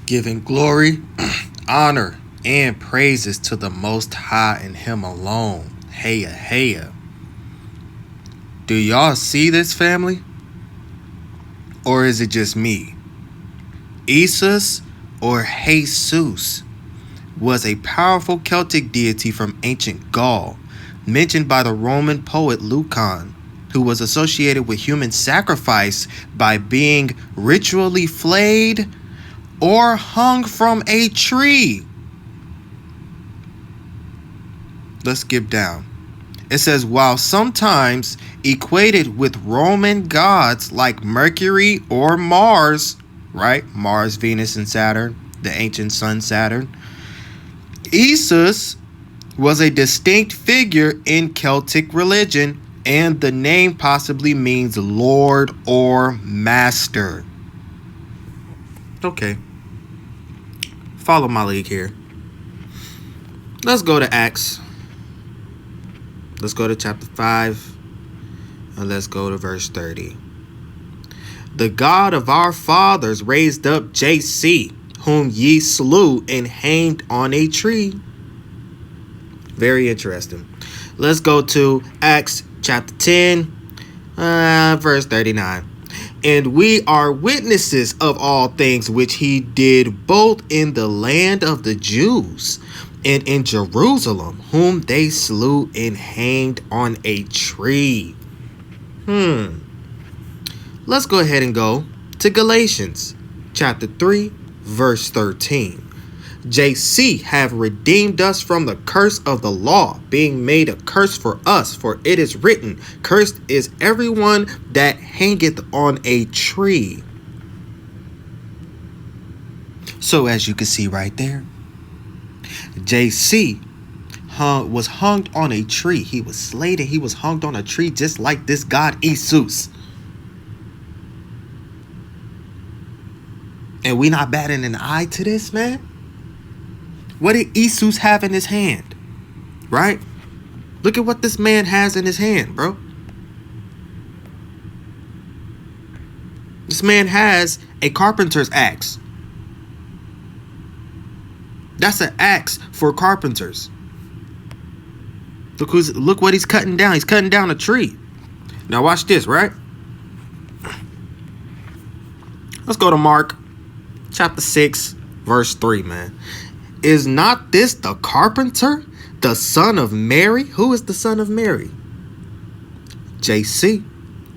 giving glory, honor, and praises to the Most High and Him alone. Heya, heya. Do y'all see this, family? Or is it just me? Esus, or Hesus, was a powerful Celtic deity from ancient Gaul, mentioned by the Roman poet Lucan, who was associated with human sacrifice by being ritually flayed or hung from a tree. Let's skip down. It says, while sometimes equated with Roman gods like Mercury or Mars, right? Mars, Venus, and Saturn, the ancient sun Saturn. Esus was a distinct figure in Celtic religion, and the name possibly means Lord or Master. Okay. Follow my lead here. Let's go to Acts. Let's go to chapter 5. And let's go to verse 30. The God of our fathers raised up JC, whom ye slew and hanged on a tree. Very interesting. Let's go to Acts chapter 10, verse 39. And we are witnesses of all things which he did both in the land of the Jews and in Jerusalem, whom they slew and hanged on a tree. Let's go ahead and go to Galatians chapter 3, verse 13. JC have redeemed us from the curse of the law, being made a curse for us, for it is written, cursed is everyone that hangeth on a tree. So as you can see right there, JC was hung on a tree. He was slayed and he was hung on a tree just like this god Esus. And we not batting an eye to this, man. What did Esus have in his hand? Right? Look at what this man has in his hand, bro. This man has a carpenter's axe. That's an axe for carpenters. Look what he's cutting down. He's cutting down a tree. Now watch this, right? Let's go to Mark chapter 6, verse 3, man. Is not this the carpenter, the son of Mary? Who is the son of Mary? JC,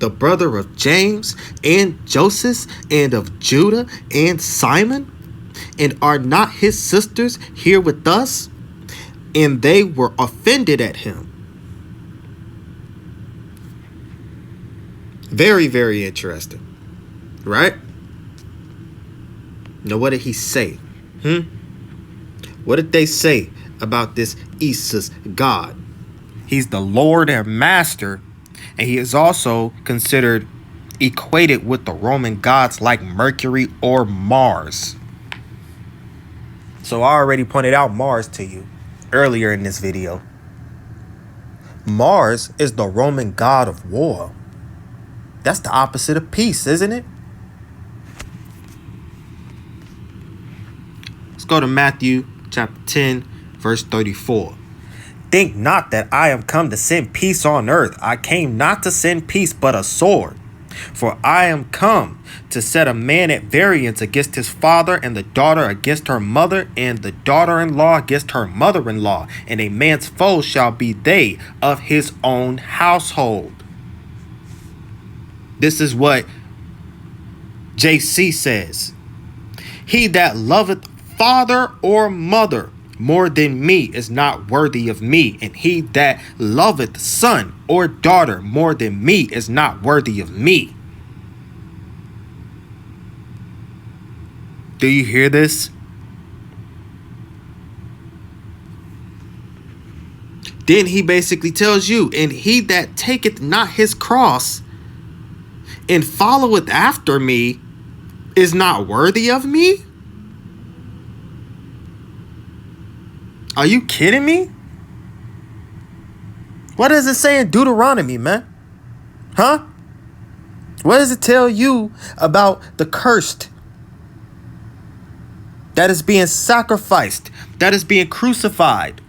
the brother of James and Joseph and of Judah and Simon? And are not his sisters here with us? And they were offended at him. Very, very interesting. Right? Now, what did he say? What did they say about this Esus God? He's the Lord and Master, and he is also considered equated with the Roman gods like Mercury or Mars. So I already pointed out Mars to you earlier in this video. Mars is the Roman god of war. That's the opposite of peace, isn't it? Let's go to Matthew chapter 10, verse 34. Think not that I am come to send peace on earth. I came not to send peace, but a sword. For I am come to set a man at variance against his father, and the daughter against her mother, and the daughter-in-law against her mother-in-law. And a man's foes shall be they of his own household. This is what JC says. He that loveth father or mother more than me is not worthy of me, and he that loveth son or daughter more than me is not worthy of me. Do you hear this? Then he basically tells you, and he that taketh not his cross and followeth after me is not worthy of me? Are you kidding me? What does it say in Deuteronomy, man? Huh? What does it tell you about the cursed? that is being sacrificed, that is being crucified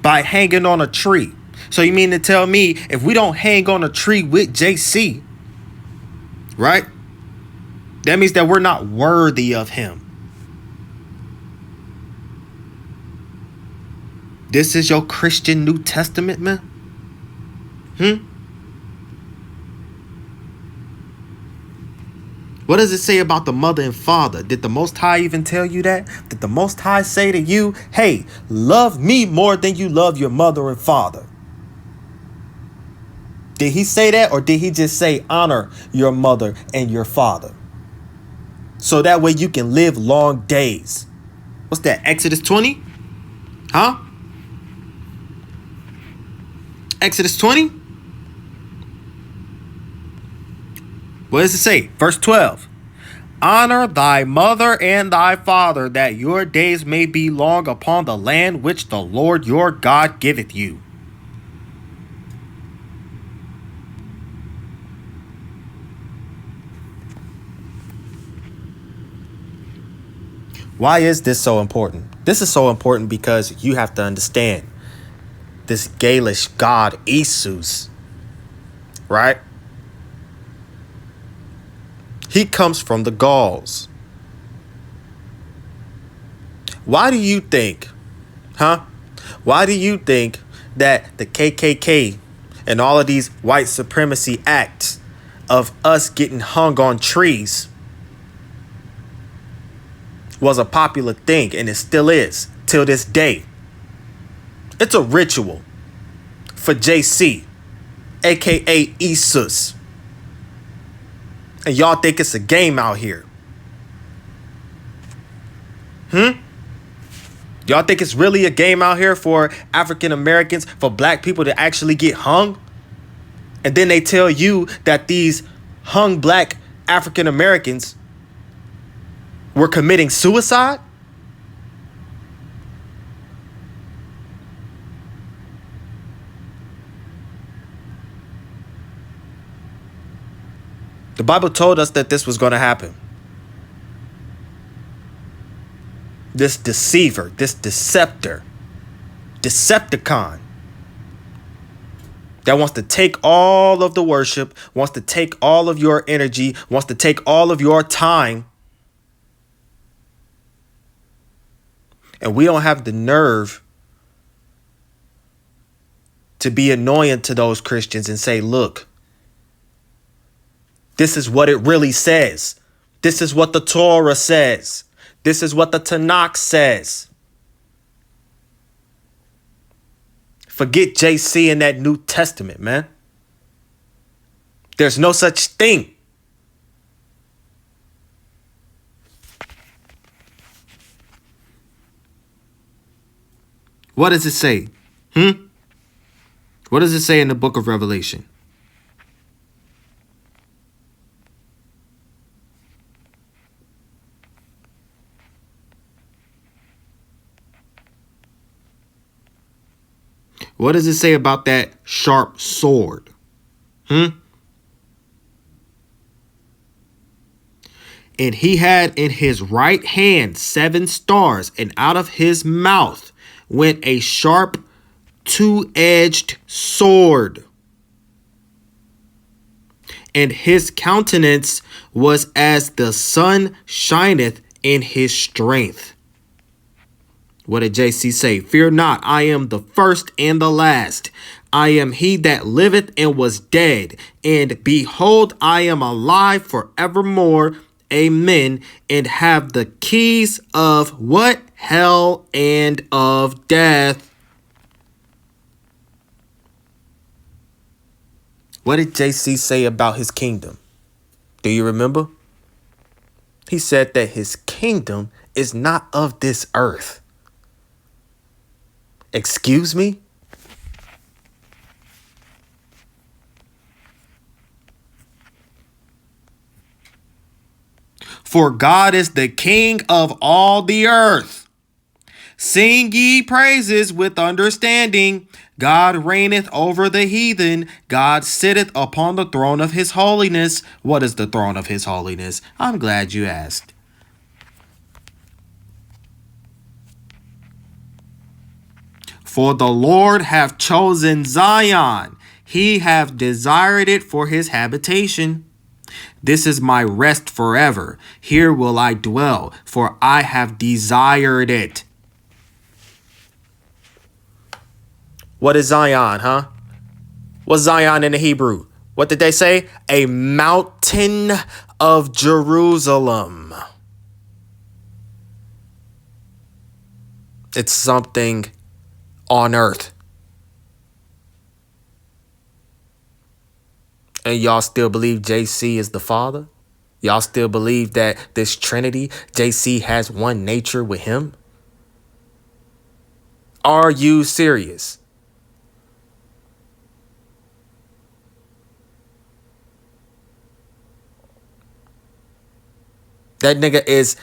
by hanging on a tree. So you mean to tell me if we don't hang on a tree with JC, right? That means that we're not worthy of him. This is your Christian New Testament, man? What does it say about the mother and father? Did the Most High even tell you that? Did the Most High say to you, hey, love me more than you love your mother and father? Did he say that, or did he just say honor your mother and your father? So that way you can live long days. What's that, Exodus 20? Huh? Exodus 20? What does it say? Verse 12. Honor thy mother and thy father, that your days may be long upon the land which the Lord your God giveth you. Why is this so important? This is so important because you have to understand this Galish god Esus, right? He comes from the Gauls. Why do you think, Why do you think that the KKK and all of these white supremacy acts of us getting hung on trees was a popular thing, and it still is till this day? It's a ritual for JC, aka Esus. And y'all think it's a game out here? Y'all think it's really a game out here for African Americans, for black people to actually get hung? And then they tell you that these hung black African Americans were committing suicide? The Bible told us that this was going to happen. This deceiver, this deceptor, Decepticon, that wants to take all of the worship, wants to take all of your energy, wants to take all of your time. And we don't have the nerve to be annoying to those Christians and say, look, this is what it really says. This is what the Torah says. This is what the Tanakh says. Forget JC in that New Testament, man. There's no such thing. What does it say? What does it say in the book of Revelation? What does it say about that sharp sword? And he had in his right hand 7 stars, and out of his mouth went a sharp 2-edged sword. And his countenance was as the sun shineth in his strength. What did JC say? Fear not, I am the first and the last. I am he that liveth and was dead. And behold, I am alive forevermore. Amen. And have the keys of what? Hell and of death. What did JC say about his kingdom? Do you remember? He said that his kingdom is not of this earth. Excuse me? For God is the King of all the earth. Sing ye praises with understanding. God reigneth over the heathen. God sitteth upon the throne of his holiness. What is the throne of his holiness? I'm glad you asked. For the Lord hath chosen Zion. He hath desired it for his habitation. This is my rest forever. Here will I dwell, for I have desired it. What is Zion, huh? What's Zion in the Hebrew? What did they say? A mountain of Jerusalem. It's something on earth. And y'all still believe JC is the Father? Y'all still believe that this Trinity, JC has one nature with him? Are you serious? That nigga is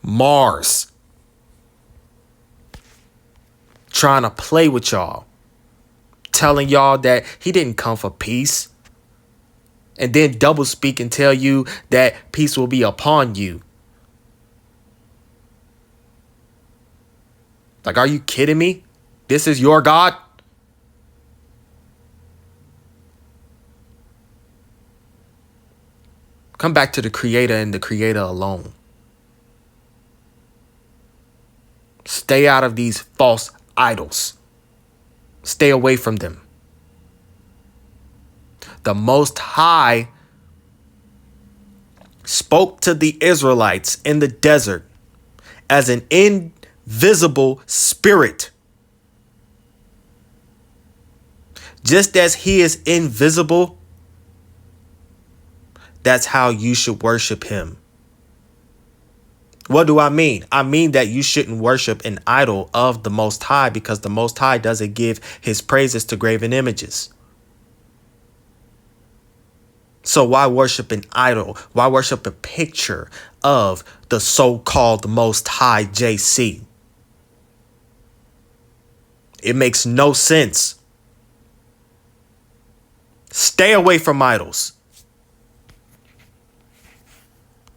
Mars. Trying to play with y'all. Telling y'all that he didn't come for peace. And then double speak and tell you that peace will be upon you. Like, are you kidding me? This is your God? Come back to the Creator and the Creator alone. Stay out of these false idols. Stay away from them. The Most High spoke to the Israelites in the desert as an invisible spirit. Just as he is invisible, that's how you should worship him. What do I mean? I mean that you shouldn't worship an idol of the Most High, because the Most High doesn't give his praises to graven images. So why worship an idol? Why worship a picture of the so-called Most High JC? It makes no sense. Stay away from idols.